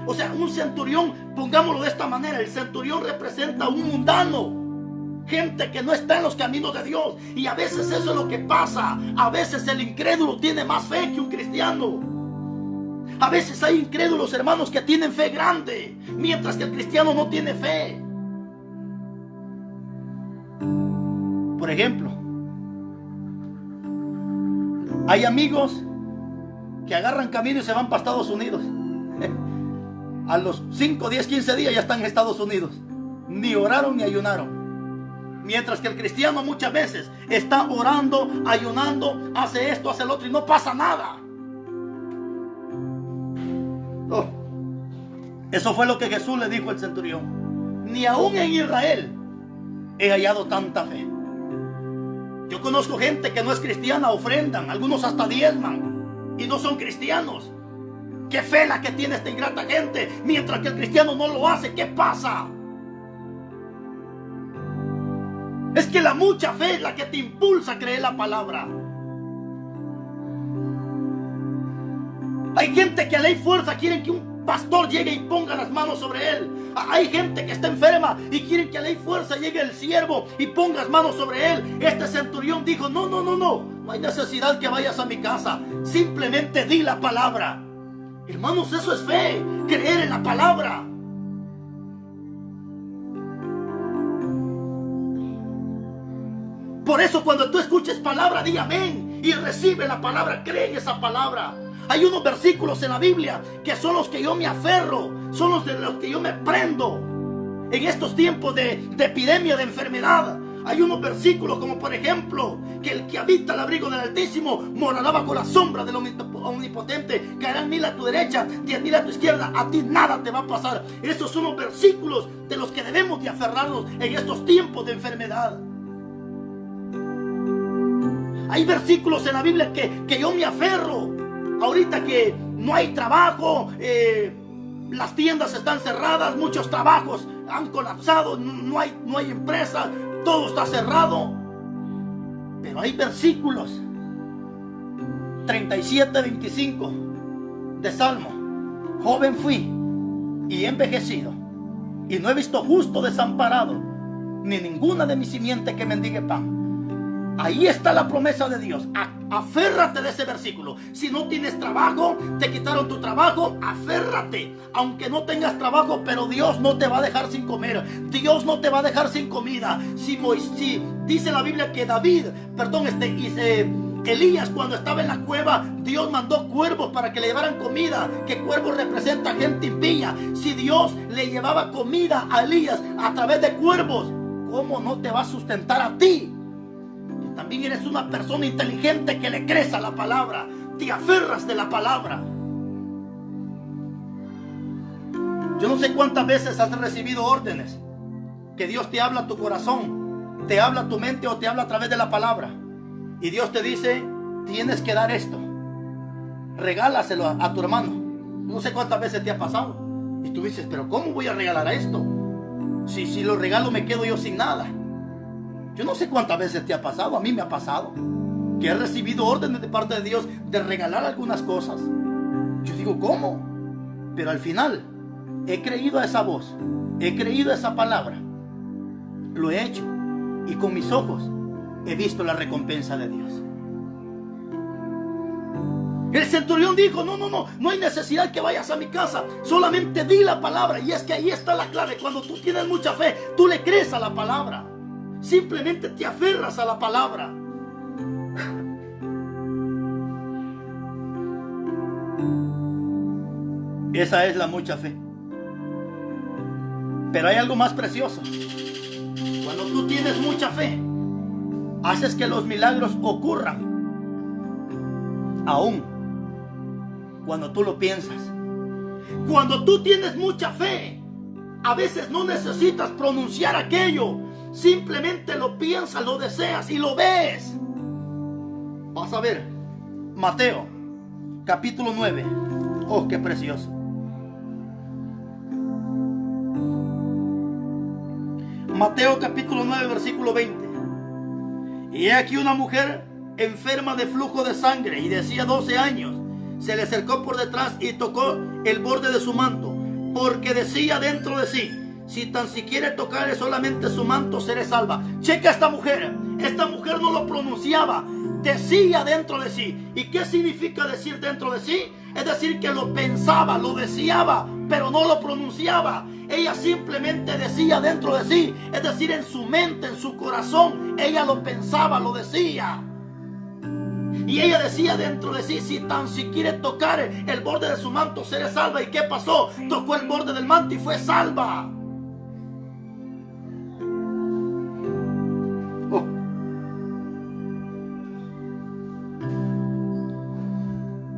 O sea, un centurión, pongámoslo de esta manera, el centurión representa a un mundano. Gente que no está en los caminos de Dios. Y a veces eso es lo que pasa. A veces el incrédulo tiene más fe que un cristiano. A veces hay incrédulos, hermanos, que tienen fe grande, mientras que el cristiano no tiene fe. Por ejemplo, hay amigos que agarran camino y se van para Estados Unidos. A los 5, 10, 15 días ya están en Estados Unidos. Ni oraron ni ayunaron. Mientras que el cristiano muchas veces está orando, ayunando, hace esto, hace el otro y no pasa nada. Oh, eso fue lo que Jesús le dijo al centurión. Ni aún en Israel he hallado tanta fe. Yo conozco gente que no es cristiana, ofrendan, algunos hasta diezman y no son cristianos. Qué fe la que tiene esta ingrata gente, mientras que el cristiano no lo hace. ¿Qué pasa? Es que la mucha fe es la que te impulsa a creer la palabra. Hay gente que a ley fuerza quieren que un pastor llegue y ponga las manos sobre él. Hay gente que está enferma y quieren que a ley fuerza llegue el siervo y ponga las manos sobre él. Este centurión dijo: no hay necesidad que vayas a mi casa. Simplemente di la palabra. Hermanos, eso es fe, creer en la palabra. Por eso cuando tú escuches palabra, di amén y recibe la palabra, cree en esa palabra. Hay unos versículos en la Biblia que son los que yo me aferro, son los de los que yo me prendo en estos tiempos de epidemia, de enfermedad. Hay unos versículos como por ejemplo: que el que habita el abrigo del Altísimo morará bajo la sombra del Omnipotente. Caerán 1000 a tu derecha, 10,000 a tu izquierda, a ti nada te va a pasar. Esos son los versículos de los que debemos de aferrarnos en estos tiempos de enfermedad. Hay versículos en la Biblia que yo me aferro. Ahorita que no hay trabajo, las tiendas están cerradas, muchos trabajos han colapsado, no hay empresas, todo está cerrado. Pero hay versículos 37-25 de Salmo: joven fui y he envejecido, y no he visto justo desamparado, ni ninguna de mi simiente que mendigue pan. Ahí está la promesa de Dios. Aférrate de ese versículo. Si no tienes trabajo, te quitaron tu trabajo, aférrate. Aunque no tengas trabajo, pero Dios no te va a dejar sin comer. Dios no te va a dejar sin comida. Si dice la Biblia que Elías, cuando estaba en la cueva, Dios mandó cuervos para que le llevaran comida. Que cuervo representa gente impía. Si Dios le llevaba comida a Elías a través de cuervos, ¿cómo no te va a sustentar a ti? También eres una persona inteligente que le crees a la palabra. Te aferras de la palabra. Yo no sé cuántas veces has recibido órdenes que Dios te habla a tu corazón, te habla a tu mente o te habla a través de la palabra. Y Dios te dice, tienes que dar esto. Regálaselo a tu hermano. No sé cuántas veces te ha pasado. Y tú dices, pero ¿cómo voy a regalar esto? Si lo regalo me quedo yo sin nada. Yo no sé cuántas veces te ha pasado, a mí me ha pasado, que he recibido órdenes de parte de Dios de regalar algunas cosas. Yo digo, ¿cómo? Pero al final he creído a esa voz, he creído a esa palabra, lo he hecho y con mis ojos he visto la recompensa de Dios. El centurión dijo, no hay necesidad que vayas a mi casa, solamente di la palabra. Y es que ahí está la clave. Cuando tú tienes mucha fe, tú le crees a la palabra. Simplemente te aferras a la palabra. Esa es la mucha fe. Pero hay algo más precioso. Cuando tú tienes mucha fe, haces que los milagros ocurran. Aún cuando tú lo piensas. Cuando tú tienes mucha fe, a veces no necesitas pronunciar aquello. Simplemente lo piensas, lo deseas y lo ves. Vas a ver Mateo capítulo 9. Oh, qué precioso. Mateo capítulo 9 versículo 20. Y he aquí una mujer enferma de flujo de sangre y decía 12 años. Se le acercó por detrás y tocó el borde de su manto, porque decía dentro de sí, si tan siquiera tocare solamente su manto, seré salva. Checa esta mujer no lo pronunciaba, decía dentro de sí. ¿Y qué significa decir dentro de sí? Es decir, que lo pensaba, lo deseaba, pero no lo pronunciaba. Ella simplemente decía dentro de sí, es decir, en su mente, en su corazón, ella lo pensaba, lo decía. Y ella decía dentro de sí, si tan siquiera tocar el borde de su manto, seré salva. ¿Y qué pasó? Tocó el borde del manto y fue salva.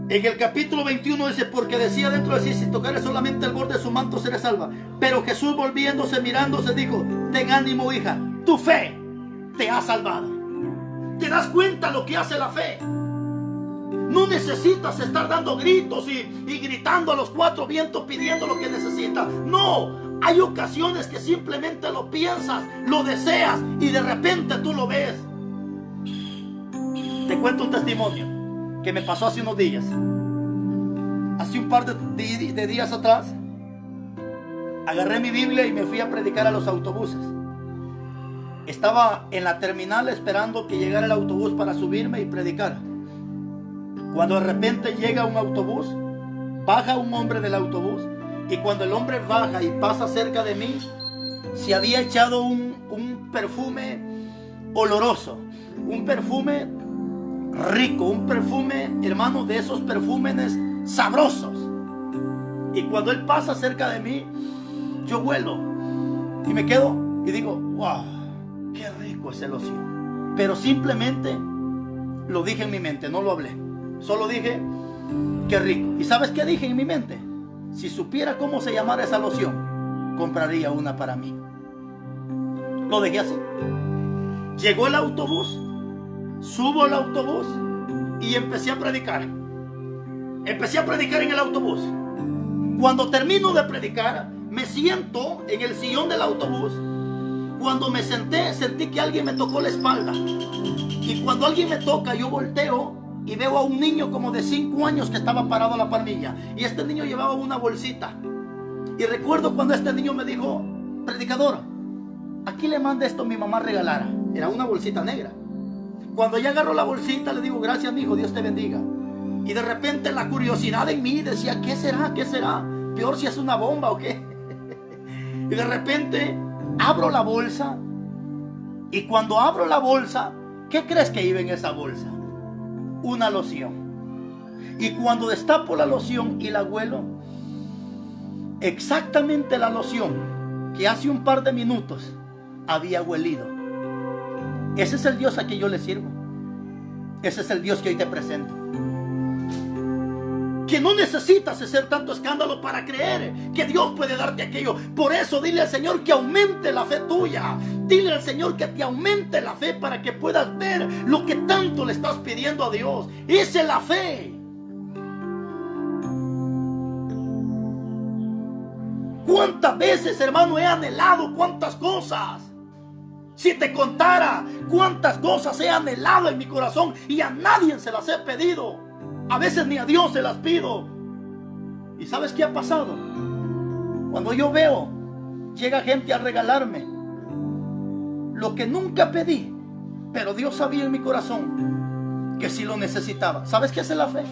En el capítulo 21 dice, porque decía dentro de sí, si tocare solamente el borde de su manto, seré salva. Pero Jesús, volviéndose, mirándose, dijo, ten ánimo, hija, tu fe te ha salvado. ¿Te das cuenta lo que hace la fe? No necesitas estar dando gritos y gritando a los cuatro vientos pidiendo lo que necesitas. No, hay ocasiones que simplemente lo piensas, lo deseas y de repente tú lo ves. Te cuento un testimonio que me pasó hace unos días. Hace un par de días atrás, agarré mi Biblia y me fui a predicar a los autobuses. Estaba en la terminal esperando que llegara el autobús para subirme y predicar. Cuando de repente llega un autobús, baja un hombre del autobús, y cuando el hombre baja y pasa cerca de mí, se había echado un perfume oloroso, un perfume rico, un perfume, hermano, de esos perfumes sabrosos. Y cuando él pasa cerca de mí, yo huelo y me quedo y digo, wow, qué rico es el loción. Pero simplemente lo dije en mi mente, no lo hablé. Solo dije, qué rico. ¿Y sabes qué dije en mi mente? Si supiera cómo se llamara esa loción, compraría una para mí. Lo dejé así. Llegó el autobús, subo al autobús y empecé a predicar. Empecé a predicar en el autobús. Cuando termino de predicar, me siento en el sillón del autobús. Cuando me senté, sentí que alguien me tocó la espalda. Y cuando alguien me toca, yo volteo y veo a un niño como de 5 años que estaba parado a la parrilla. Y este niño llevaba una bolsita. Y recuerdo cuando este niño me dijo, predicador, aquí le manda esto mi mamá regalara. Era una bolsita negra. Cuando ya agarro la bolsita, le digo, gracias, mijo, Dios te bendiga. Y de repente la curiosidad en mí decía, ¿qué será? ¿Qué será? Peor si es una bomba o qué. Y de repente abro la bolsa. Y cuando abro la bolsa, ¿qué crees que iba en esa bolsa? Una loción. Y cuando destapo la loción y la huelo, exactamente la loción que hace un par de minutos había huelido. Ese es el Dios a quien yo le sirvo. Ese es el Dios que hoy te presento. Que no necesitas hacer tanto escándalo para creer que Dios puede darte aquello. Por eso dile al Señor que aumente la fe tuya. Dile al Señor que te aumente la fe para que puedas ver lo que tanto le estás pidiendo a Dios. Esa es la fe. ¿Cuántas veces, hermano, he anhelado cuántas cosas? Si te contara cuántas cosas he anhelado en mi corazón y a nadie se las he pedido. A veces ni a Dios se las pido. ¿Y sabes qué ha pasado? Cuando yo veo, llega gente a regalarme lo que nunca pedí, pero Dios sabía en mi corazón que sí lo necesitaba. ¿Sabes qué es la fe?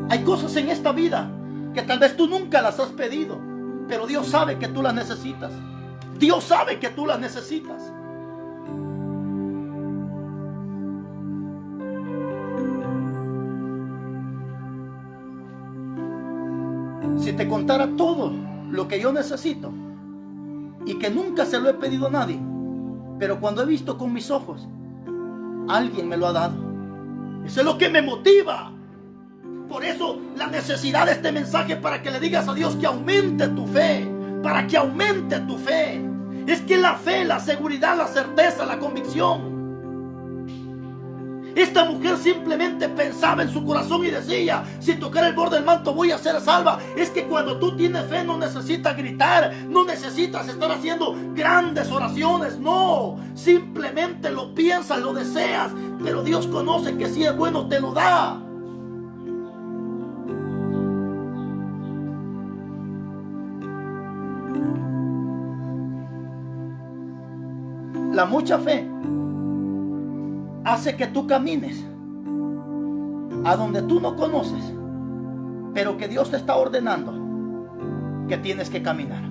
Hay cosas en esta vida que tal vez tú nunca las has pedido, pero Dios sabe que tú las necesitas. Dios sabe que tú las necesitas. Si te contara todo lo que yo necesito y que nunca se lo he pedido a nadie, pero cuando he visto con mis ojos, alguien me lo ha dado. Eso es lo que me motiva. Por eso la necesidad de este mensaje, para que le digas a Dios que aumente tu fe, para que aumente tu fe. Es que la fe, la seguridad, la certeza, la convicción. Esta mujer simplemente pensaba en su corazón y decía, si tocar el borde del manto voy a ser salva. Es que cuando tú tienes fe no necesitas gritar, no necesitas estar haciendo grandes oraciones, no. Simplemente lo piensas, lo deseas, pero Dios conoce que si es bueno te lo da. La mucha fe hace que tú camines a donde tú no conoces, pero que Dios te está ordenando que tienes que caminar.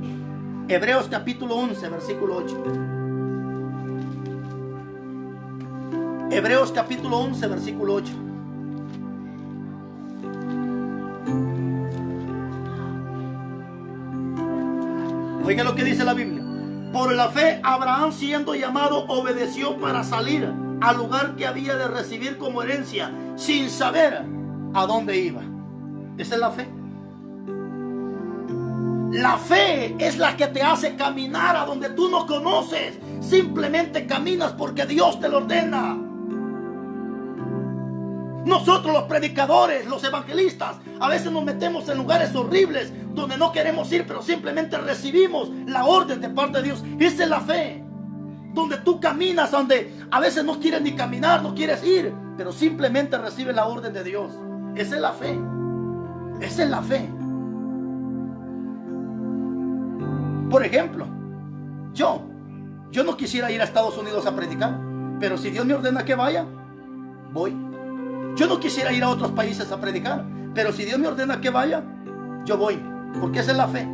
Hebreos capítulo 11, versículo 8. Hebreos capítulo 11, versículo 8. Oiga lo que dice la Biblia. Por la fe, Abraham, siendo llamado, obedeció para salir al lugar que había de recibir como herencia, sin saber a dónde iba. Esa es la fe. La fe es la que te hace caminar a donde tú no conoces. Simplemente caminas porque Dios te lo ordena. Nosotros los predicadores, los evangelistas, a veces nos metemos en lugares horribles donde no queremos ir, pero simplemente recibimos la orden de parte de Dios. Esa es la fe. Donde tú caminas, donde a veces no quieres ni caminar, no quieres ir, pero simplemente recibes la orden de Dios. Esa es la fe. Esa es la fe. Por ejemplo, yo no quisiera ir a Estados Unidos a predicar, pero si Dios me ordena que vaya, voy. Yo no quisiera ir a otros países a predicar, pero si Dios me ordena que vaya, yo voy, porque esa es la fe.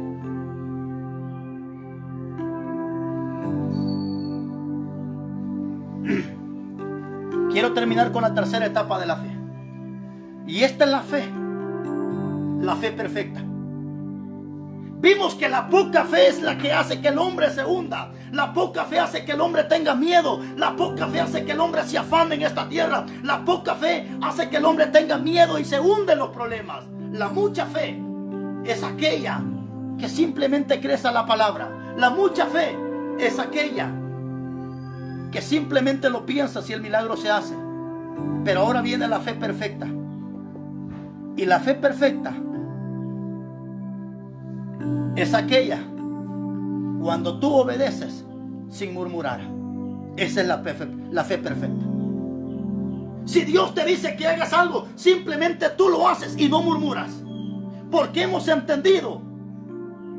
Quiero terminar con la tercera etapa de la fe. Y esta es la fe perfecta. Vimos que la poca fe es la que hace que el hombre se hunda. La poca fe hace que el hombre tenga miedo. La poca fe hace que el hombre se afane en esta tierra. La poca fe hace que el hombre tenga miedo y se hunde en los problemas. La mucha fe es aquella que simplemente crece a la palabra. La mucha fe es aquella que simplemente lo piensas y el milagro se hace. Pero ahora viene la fe perfecta. Y la fe perfecta es aquella cuando tú obedeces sin murmurar. Esa es la fe perfecta. Si Dios te dice que hagas algo, simplemente tú lo haces y no murmuras. Porque hemos entendido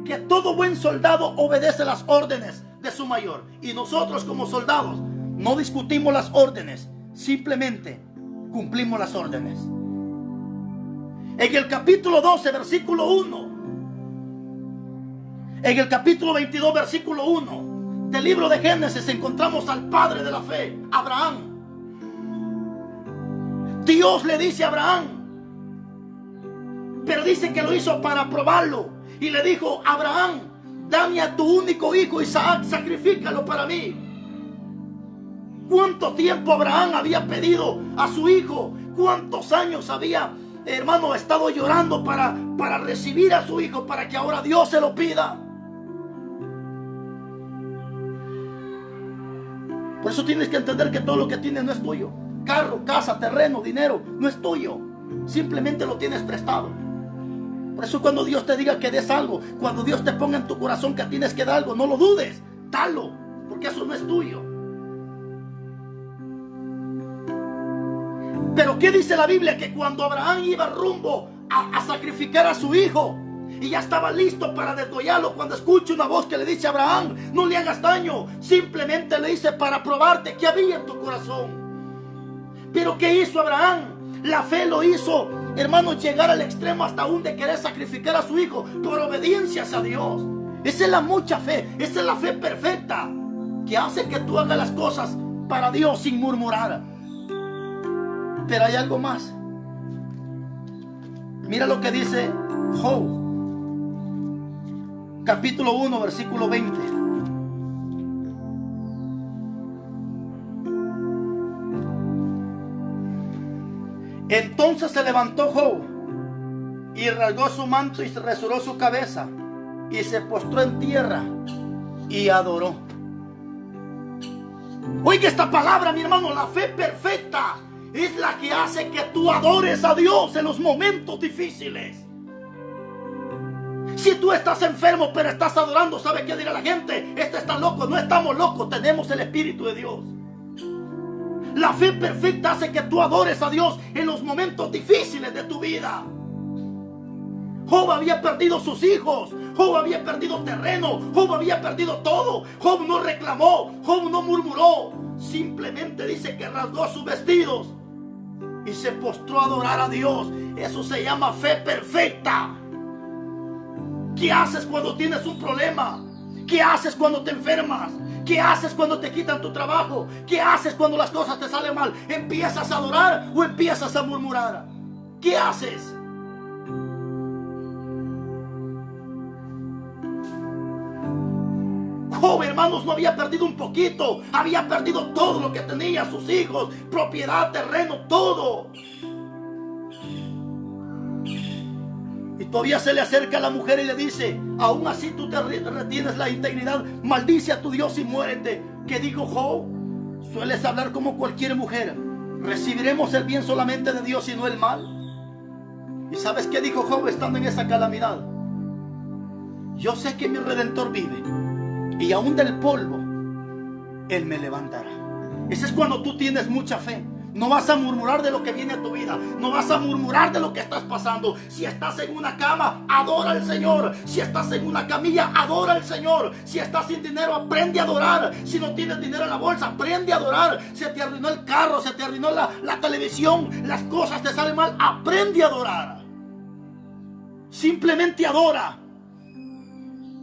que todo buen soldado obedece las órdenes de su mayor. Y nosotros como soldados No discutimos las órdenes, simplemente cumplimos las órdenes. En el capítulo 12, versículo 1. En el capítulo 22, versículo 1 del libro de Génesis encontramos al padre de la fe, Abraham. Dios le dice a Abraham, pero dice que lo hizo para probarlo, y le dijo: Abraham, dame a tu único hijo Isaac, sacrifícalo para mí. ¿Cuánto tiempo Abraham había pedido a su hijo? ¿Cuántos años había, hermano, estado llorando para recibir a su hijo, para que ahora Dios se lo pida? Por eso tienes que entender que todo lo que tienes no es tuyo. Carro, casa, terreno, dinero, no es tuyo. Simplemente lo tienes prestado. Por eso cuando Dios te diga que des algo, cuando Dios te ponga en tu corazón que tienes que dar algo, no lo dudes, dalo, porque eso no es tuyo. Pero ¿qué dice la Biblia? Que cuando Abraham iba rumbo a sacrificar a su hijo, y ya estaba listo para desgollarlo, cuando escucha una voz que le dice a Abraham: no le hagas daño, simplemente le dice para probarte qué había en tu corazón. Pero ¿qué hizo Abraham? La fe lo hizo, hermano, llegar al extremo hasta aún de querer sacrificar a su hijo por obediencias a Dios. Esa es la mucha fe, esa es la fe perfecta, que hace que tú hagas las cosas para Dios sin murmurar. Pero hay algo más. Mira lo que dice Job, capítulo 1, versículo 20. Entonces se levantó Job y rasgó su manto y rasuró su cabeza y se postró en tierra y adoró. Oiga esta palabra, mi hermano: la fe perfecta es la que hace que tú adores a Dios en los momentos difíciles. Si tú estás enfermo pero estás adorando, ¿sabe qué dirá la gente? Este está loco. No estamos locos, tenemos el Espíritu de Dios. La fe perfecta hace que tú adores a Dios en los momentos difíciles de tu vida. Job había perdido sus hijos, Job había perdido terreno, Job había perdido todo. Job no reclamó, Job no murmuró, simplemente dice que rasgó sus vestidos y se postró a adorar a Dios. Eso se llama fe perfecta. ¿Qué haces cuando tienes un problema? ¿Qué haces cuando te enfermas? ¿Qué haces cuando te quitan tu trabajo? ¿Qué haces cuando las cosas te salen mal? ¿Empiezas a adorar o empiezas a murmurar? ¿Qué haces? Job, hermanos, no había perdido un poquito, había perdido todo lo que tenía: sus hijos, propiedad, terreno, todo. Y todavía se le acerca a la mujer y le dice: aún así tú te retienes la integridad, maldice a tu Dios y muérete. ¿Qué dijo Job? Sueles hablar como cualquier mujer: ¿recibiremos el bien solamente de Dios y no el mal? ¿Y sabes qué dijo Job estando en esa calamidad? Yo sé que mi Redentor vive, y aún del polvo Él me levantará. Ese es cuando tú tienes mucha fe. No vas a murmurar de lo que viene a tu vida. No vas a murmurar de lo que estás pasando. Si estás en una cama, adora al Señor. Si estás en una camilla, adora al Señor. Si estás sin dinero, aprende a adorar. Si no tienes dinero en la bolsa, aprende a adorar. Se te arruinó el carro, se te arruinó la televisión, las cosas te salen mal, aprende a adorar. Simplemente adora.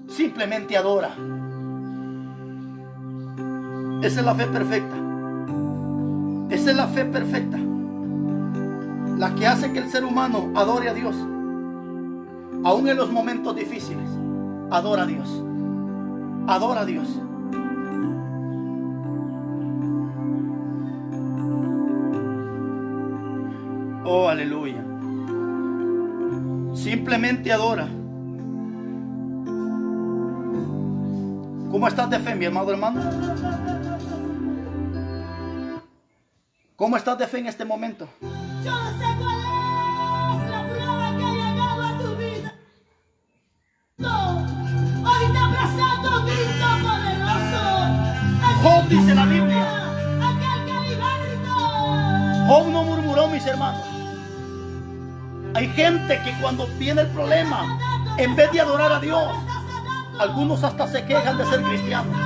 Simplemente adora. Esa es la fe perfecta. Esa es la fe perfecta, la que hace que el ser humano adore a Dios. Aún en los momentos difíciles, adora a Dios. Adora a Dios. Oh, aleluya. Simplemente adora. ¿Cómo estás de fe, mi amado hermano? ¿Cómo estás de fe en este momento? Yo no sé cuál es la prueba que ha llegado a tu vida. No, hoy te abrazando Cristo poderoso. Job, dice la Biblia. Aquel que liberta. Job no murmuró, mis hermanos. Hay gente que cuando viene el problema, en vez de adorar a Dios, algunos hasta se quejan de ser cristianos.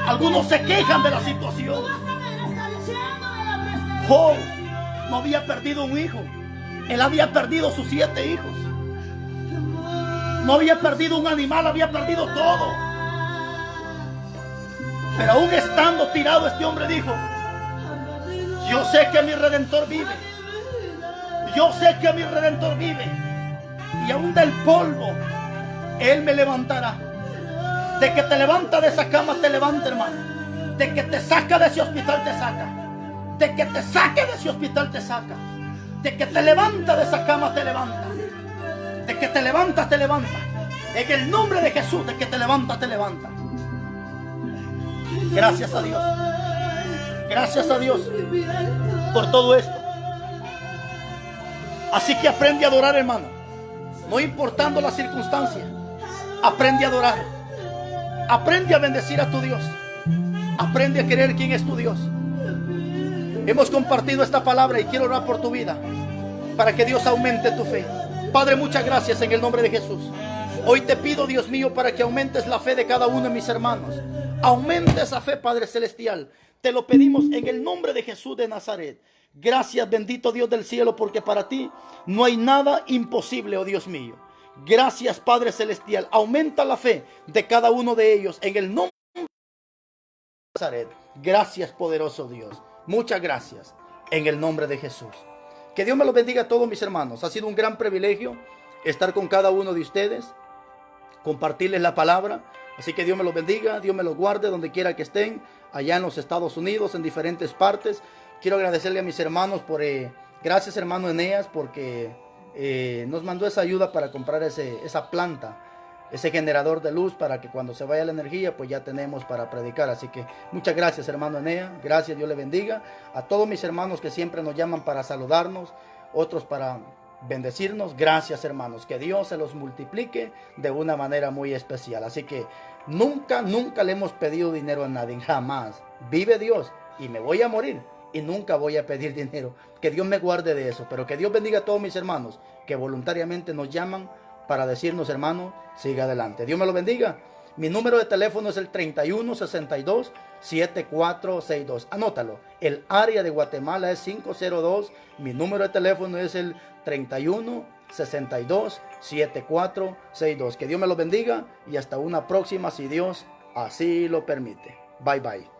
Algunos se quejan de la situación. Job no había perdido un hijo. Él había perdido sus 7 hijos. No había perdido un animal, había perdido todo. Pero aún estando tirado, este hombre dijo: yo sé que mi Redentor vive. Yo sé que mi Redentor vive. Y aún del polvo Él me levantará. De que te levanta de esa cama, te levanta, hermano. De que te saca de ese hospital, te saca. De que te saque de ese hospital, te saca. De que te levanta de esa cama, te levanta. De que te levanta, te levanta. En el nombre de Jesús, de que te levanta, te levanta. Gracias a Dios. Gracias a Dios por todo esto. Así que aprende a adorar, hermano. No importando la circunstancia. Aprende a adorar. Aprende a bendecir a tu Dios. Aprende a querer quién es tu Dios. Hemos compartido esta palabra y quiero orar por tu vida, para que Dios aumente tu fe. Padre, muchas gracias en el nombre de Jesús. Hoy te pido, Dios mío, para que aumentes la fe de cada uno de mis hermanos. Aumenta esa fe, Padre Celestial. Te lo pedimos en el nombre de Jesús de Nazaret. Gracias, bendito Dios del cielo, porque para ti no hay nada imposible, oh Dios mío. Gracias, Padre Celestial. Aumenta la fe de cada uno de ellos en el nombre de Nazaret. Gracias, poderoso Dios. Muchas gracias en el nombre de Jesús. Que Dios me los bendiga a todos mis hermanos. Ha sido un gran privilegio estar con cada uno de ustedes, compartirles la palabra. Así que Dios me los bendiga, Dios me los guarde donde quiera que estén, allá en los Estados Unidos, en diferentes partes. Quiero agradecerle a mis hermanos por, gracias hermano Eneas, porque nos mandó esa ayuda para comprar esa planta, ese generador de luz, para que cuando se vaya la energía, pues ya tenemos para predicar. Así que muchas gracias hermano Eneas, gracias, Dios le bendiga. A todos mis hermanos que siempre nos llaman para saludarnos, otros para bendecirnos, gracias hermanos, que Dios se los multiplique de una manera muy especial. Así que nunca le hemos pedido dinero a nadie, jamás. Vive Dios y me voy a morir y nunca voy a pedir dinero. Que Dios me guarde de eso, pero que Dios bendiga a todos mis hermanos que voluntariamente nos llaman para decirnos: hermano, siga adelante. Dios me lo bendiga. Mi número de teléfono es el 3162-7462. Anótalo. El área de Guatemala es 502. Mi número de teléfono es el 3162-7462. Que Dios me lo bendiga y hasta una próxima, si Dios así lo permite. Bye bye.